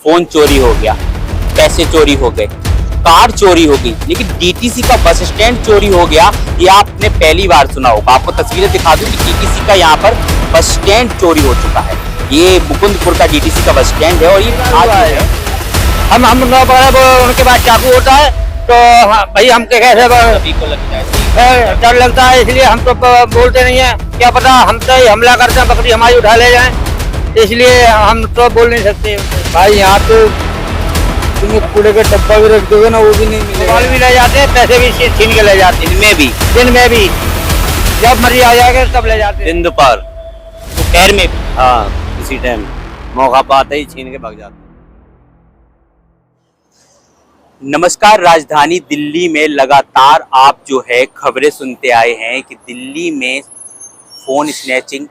Phone चोरी हो गया, पैसे चोरी हो गए, कार चोरी हो गई, लेकिन डीटीसी का बस स्टैंड चोरी हो गया, ये आपने पहली बार सुना होगा। आपको तस्वीरें दिखा दूं कि डीटीसी का यहाँ पर बस स्टैंड चोरी हो चुका है। ये मुकुंदपुर का डीटीसी का बस स्टैंड है और ये आज है। हम उनके पास चाकू होता है तो भाई हम कैसे सभी को लगता है डर लगता है, इसलिए हम तो बोलते नहीं है। क्या पता हम तो हमला करते हैं, बकरी हमारी उठा ले जाए, इसलिए हम तो बोल नहीं सकते। भाई यहाँ तो तुम्हें कूड़े का डब्बा भी रख दोगे ना, वो भी नहीं मिलेगा। माल भी ले जाते हैं, पैसे भी छीन के ले जाते हैं। दिन में भी जब मर्जी आ जाएगा तब ले जाते हैं। दिन दोपहर दोपहर में भी। हाँ, इसी टाइम मौका पाते ही छीन के भाग जाते हैं। नमस्कार। राजधानी दिल्ली में लगातार आप जो है खबरें सुनते आए हैं कि दिल्ली में फ़ोन स्नैचिंग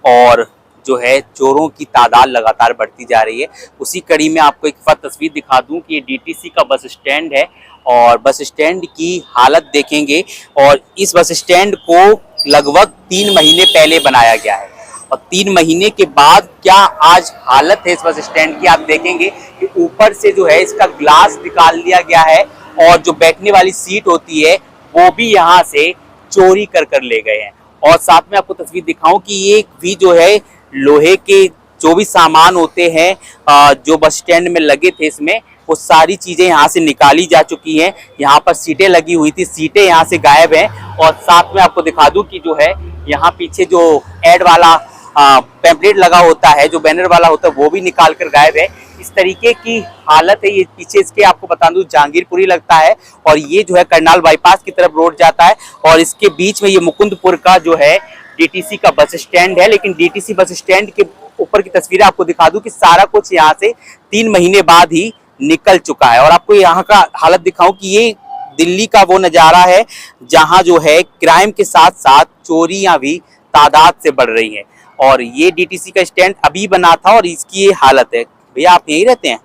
और जो है चोरों की तादाद लगातार बढ़ती जा रही है। उसी कड़ी में आपको एक तस्वीर दिखा दूं कि ये डीटीसी का बस स्टैंड है और बस स्टैंड की हालत देखेंगे। और इस बस स्टैंड को लगभग 3 महीने पहले बनाया गया है और 3 महीने के बाद क्या आज हालत है इस बस स्टैंड की, आप देखेंगे कि ऊपर से जो है इसका ग्लास निकाल लिया गया है और जो बैठने वाली सीट होती है वो भी यहाँ से चोरी कर ले गए हैं। और साथ में आपको तस्वीर दिखाऊं कि ये भी जो है लोहे के जो भी सामान होते हैं जो बस स्टैंड में लगे थे, इसमें वो सारी चीज़ें यहाँ से निकाली जा चुकी हैं। यहाँ पर सीटें लगी हुई थी, सीटें यहाँ से गायब हैं। और साथ में आपको दिखा दूं कि जो है यहाँ पीछे जो एड वाला पैम्पलेट लगा होता है, जो बैनर वाला होता है, वो भी निकाल कर गायब है। इस तरीके की हालत है। ये पीछे इसके आपको बता दूं जहांगीरपुरी लगता है और ये जो है करनाल बाईपास की तरफ रोड जाता है और इसके बीच में ये मुकुंदपुर का जो है डीटीसी का बस स्टैंड है। लेकिन डीटीसी बस स्टैंड के ऊपर की तस्वीरें आपको दिखा दूं कि सारा कुछ यहाँ से 3 महीने बाद ही निकल चुका है। और आपको यहाँ का हालत दिखाऊं कि ये दिल्ली का वो नज़ारा है जहाँ जो है क्राइम के साथ साथ चोरियाँ भी तादाद से बढ़ रही हैं। और ये डीटीसी का स्टैंड अभी बना था और इसकी ये हालत है। भैया आप यहीं रहते हैं,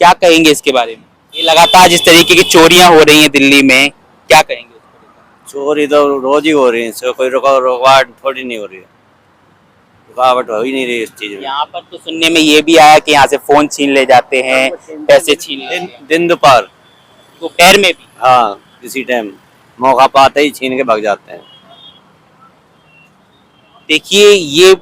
क्या कहेंगे इसके बारे में? ये लगातार जिस तरीके की चोरियां हो रही हैं दिल्ली में, क्या कहेंगे? चोरी तो रोज ही हो रही है, इससे कोई रुकावट थोड़ी नहीं हो रही है, रुकावट हो ही नहीं रही इस चीज में। यहाँ पर तो सुनने में ये भी आया कि यहाँ से फोन छीन ले जाते हैं, पैसे छीन लेते हैं। दिन दोपहर दोपहर में भी। हाँ, इसी टाइम मौका पाते ही छीन के भाग जाते हैं। देखिए ये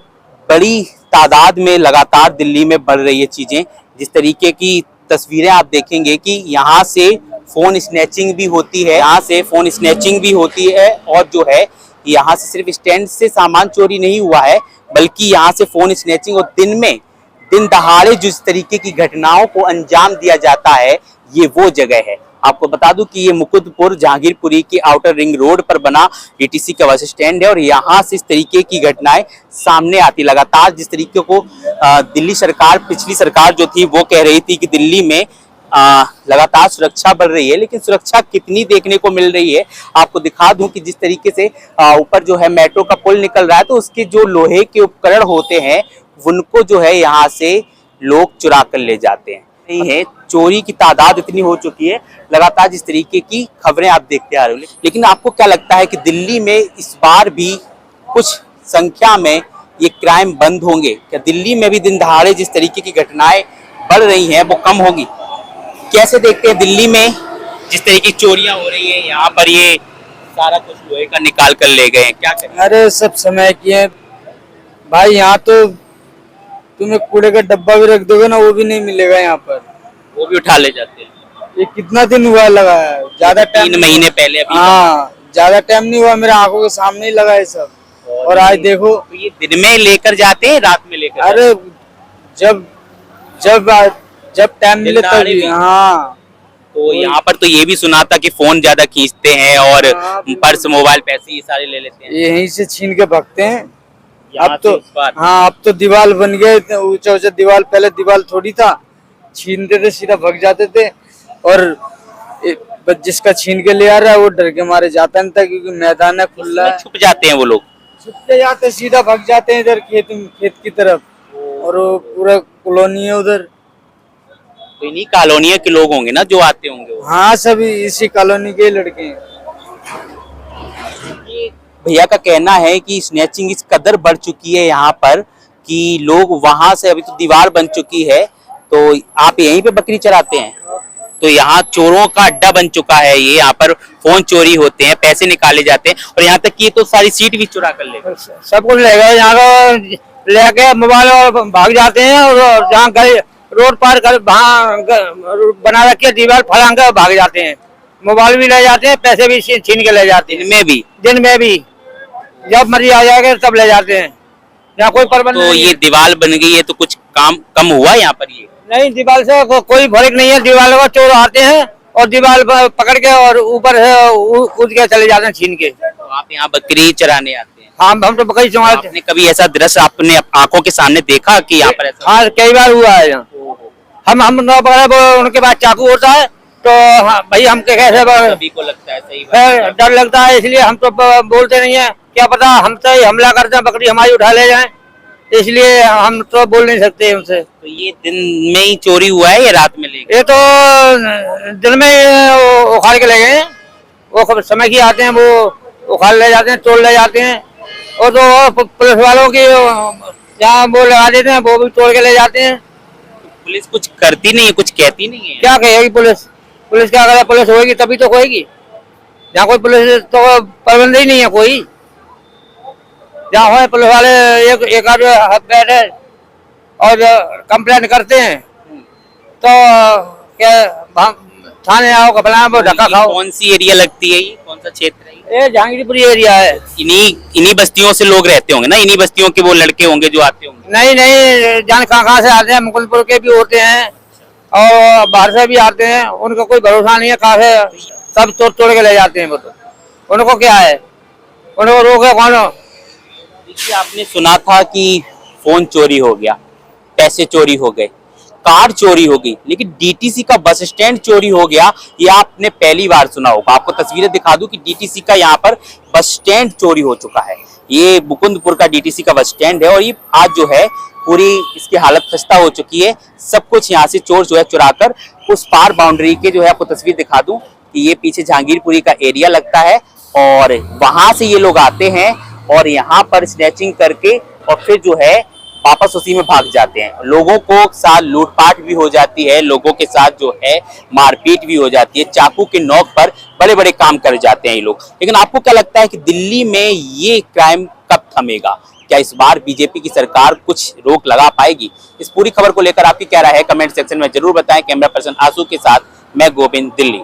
बड़ी तादाद में लगातार दिल्ली में बढ़ रही है चीजें। जिस तरीके की तस्वीरें आप देखेंगे कि यहाँ से फोन स्नैचिंग भी होती है, यहाँ से फोन स्नैचिंग भी होती है और जो है यहाँ से सिर्फ स्टैंड से सामान चोरी नहीं हुआ है बल्कि यहाँ से फोन स्नैचिंग और दिन दहाड़े जिस तरीके की घटनाओं को अंजाम दिया जाता है, ये वो जगह है। आपको बता दूं कि ये मुकुंदपुर जहांगीरपुरी की आउटर रिंग रोड पर बना डीटीसी का बस स्टैंड है और यहाँ से इस तरीके की घटनाएं सामने आती लगातार। जिस तरीके को दिल्ली सरकार, पिछली सरकार जो थी, वो कह रही थी कि दिल्ली में लगातार सुरक्षा बढ़ रही है, लेकिन सुरक्षा कितनी देखने को मिल रही है आपको दिखा दूं कि जिस तरीके से ऊपर जो है मेट्रो का पुल निकल रहा है तो उसके जो लोहे के उपकरण होते हैं उनको जो है यहाँ से लोग चुरा कर ले जाते हैं। नहीं है, चोरी की तादाद इतनी हो चुकी है लगातार जिस तरीके की खबरें आप देखते आ रहे हो। लेकिन आपको क्या लगता है कि दिल्ली में इस बार भी कुछ संख्या में ये क्राइम बंद होंगे? क्या दिल्ली में भी दिन दहाड़े जिस तरीके की घटनाएं बढ़ रही हैं वो कम होगी? कैसे देखते हैं दिल्ली में जिस तरीके की चोरियां हो रही हैं, यहाँ पर ये सारा कुछ लोहे का निकाल कर ले गए हैं, क्या करें? अरे सब समय की है भाई, यहाँ तो तुम्हें कूड़े का डब्बा भी रख दोगे ना, वो भी नहीं मिलेगा यहाँ पर, वो भी उठा ले जाते हैं। ये कितना दिन हुआ लगा है? ज्यादा टाइम 3 महीने पहले अभी। हाँ, ज्यादा टाइम नहीं हुआ, मेरे आंखों के सामने ही लगा है सब। और आज देखो तो ये दिन में लेकर जाते हैं, रात में लेकर? अरे जब टाइम मिले तभी। हाँ, तो यहाँ पर तो ये भी सुना था कि फोन ज्यादा खींचते हैं और पर्स, मोबाइल, पैसे ये सारे ले लेते हैं, यहीं से छीन के भागते हैं। यहाँ अब तो से इस बार। हाँ, अब तो दीवार बन गए, ऊंचा ऊंचा दीवार, पहले दीवार थोड़ी था, छीनते थे सीधा भाग जाते थे। और जिसका छीन के ले आ रहा है वो डर के मारे जाता नहीं था क्योंकि मैदान है खुला है। छुप जाते हैं वो लोग, छुप के जाते, सीधा भाग जाते हैं इधर खेत की तरफ। और वो पूरा कॉलोनी है उधर। तो इन्हीं कॉलोनियों के लोग होंगे ना जो आते होंगे वो। हाँ, सभी इसी कॉलोनी के लड़के हैं। भैया का कहना है कि स्नैचिंग इस कदर बढ़ चुकी है यहाँ पर कि लोग वहां से, अभी तो दीवार बन चुकी है तो आप यहीं पे बकरी चराते हैं? तो यहाँ चोरों का अड्डा बन चुका है ये, यहाँ पर फोन चोरी होते हैं, पैसे निकाले जाते हैं और यहाँ तक कि ये तो सारी सीट भी चुरा कर ले गए। सब कुछ ले गए, यहाँ का लेके मोबाइल और भाग जाते हैं, और जहाँ गए रोड पार कर वहाँ बना रखी है दीवार, फलांग कर भाग जाते हैं, मोबाइल भी ले जाते हैं, पैसे भी छीन के ले जाते हैं। दिन में भी जब मर्जी आ जाएगा तब ले जाते हैं, यहाँ कोई प्रबंध तो ये दीवार बन गई है तो कुछ काम कम हुआ यहाँ पर? ये नहीं, दीवार से कोई फर्क नहीं है। दीवार का चोर आते हैं और दीवार पकड़ के और ऊपर से कूद के चले जाते हैं छीन के। तो आप यहाँ बकरी चराने आते हैं? हाँ, हम तो बकरी चराते। आपने कभी ऐसा दृश्य अपने आंखों के सामने देखा कि यहाँ पर ऐसा? हाँ, कई बार हुआ है यहाँ। हम न पकड़े, उनके पास चाकू होता है तो हाँ, भाई हम कैसे सभी को लगता है, सही बात है। डर लगता है, इसलिए हम तो बोलते नहीं है। क्या पता हमसे ही हमला करते हैं, बकरी हमारी उठा ले जाए, इसलिए हम तो बोल नहीं सकते उनसे। तो ये दिन में ही चोरी हुआ है या रात में ले गए? ये तो दिन में उखाड़ के ले गए हैं, वो समय की आते हैं, वो उखाड़ ले जाते हैं, तोड़ ले जाते हैं। और तो पुलिस वालों की जहाँ वो लगा देते हैं वो भी तोड़ के ले जाते हैं। पुलिस कुछ करती नहीं है, कुछ कहती नहीं है? क्या कहेगी पुलिस? पुलिस क्या करे? पुलिस होगी तभी तो होगी, जहाँ कोई पुलिस तो प्रबंध ही नहीं है कोई। जहाँ है पुलिस वाले एक आध बैठे और कंप्लेंट करते हैं तो क्या थाने आओ, कपड़ा धक्का खाओ। कौन सी एरिया लगती है ये, कौन सा क्षेत्र है ये? ये जहांगीरपुरी एरिया है। इन्हीं बस्तियों से लोग रहते होंगे ना, इन्हीं बस्तियों के वो लड़के होंगे जो आते होंगे? नहीं, जान कहाँ से आते हैं, मुकुंदपुर के भी होते हैं और बाहर से भी आते हैं, उनका कोई भरोसा नहीं है कहाँ से सब तोड़ के ले जाते हैं। वो तो उनको क्या है, उनको रोके कौन? देखिए, आपने सुना था कि फोन चोरी हो गया, पैसे चोरी हो गए, कार चोरी हो गई, लेकिन डीटीसी का बस स्टैंड चोरी हो गया, ये आपने पहली बार सुना होगा। आपको तस्वीरें दिखा दूं कि डीटीसी का यहाँ पर बस स्टैंड चोरी हो चुका है। ये मुकुंदपुर का डीटीसी का बस स्टैंड है और ये आज जो है पूरी इसकी हालत खस्ता हो चुकी है। सब कुछ यहाँ से चोर जो है चुरा कर उस पार बाउंड्री के जो है आपको तस्वीर दिखा दूं कि ये पीछे जहांगीरपुरी का एरिया लगता है और वहां से ये लोग आते हैं और यहाँ पर स्नैचिंग करके और फिर जो है वापस उसी में भाग जाते हैं। लोगों को साथ लूटपाट भी हो जाती है, लोगों के साथ जो है मारपीट भी हो जाती है, चाकू के नोक पर बड़े बड़े काम कर जाते हैं ये लोग। लेकिन आपको क्या लगता है कि दिल्ली में ये क्राइम कब थमेगा? क्या इस बार बीजेपी की सरकार कुछ रोक लगा पाएगी? इस पूरी खबर को लेकर आपकी क्या राय है, कमेंट सेक्शन में जरूर बताएं। कैमरा पर्सन आंसू के साथ मैं गोविंद, दिल्ली।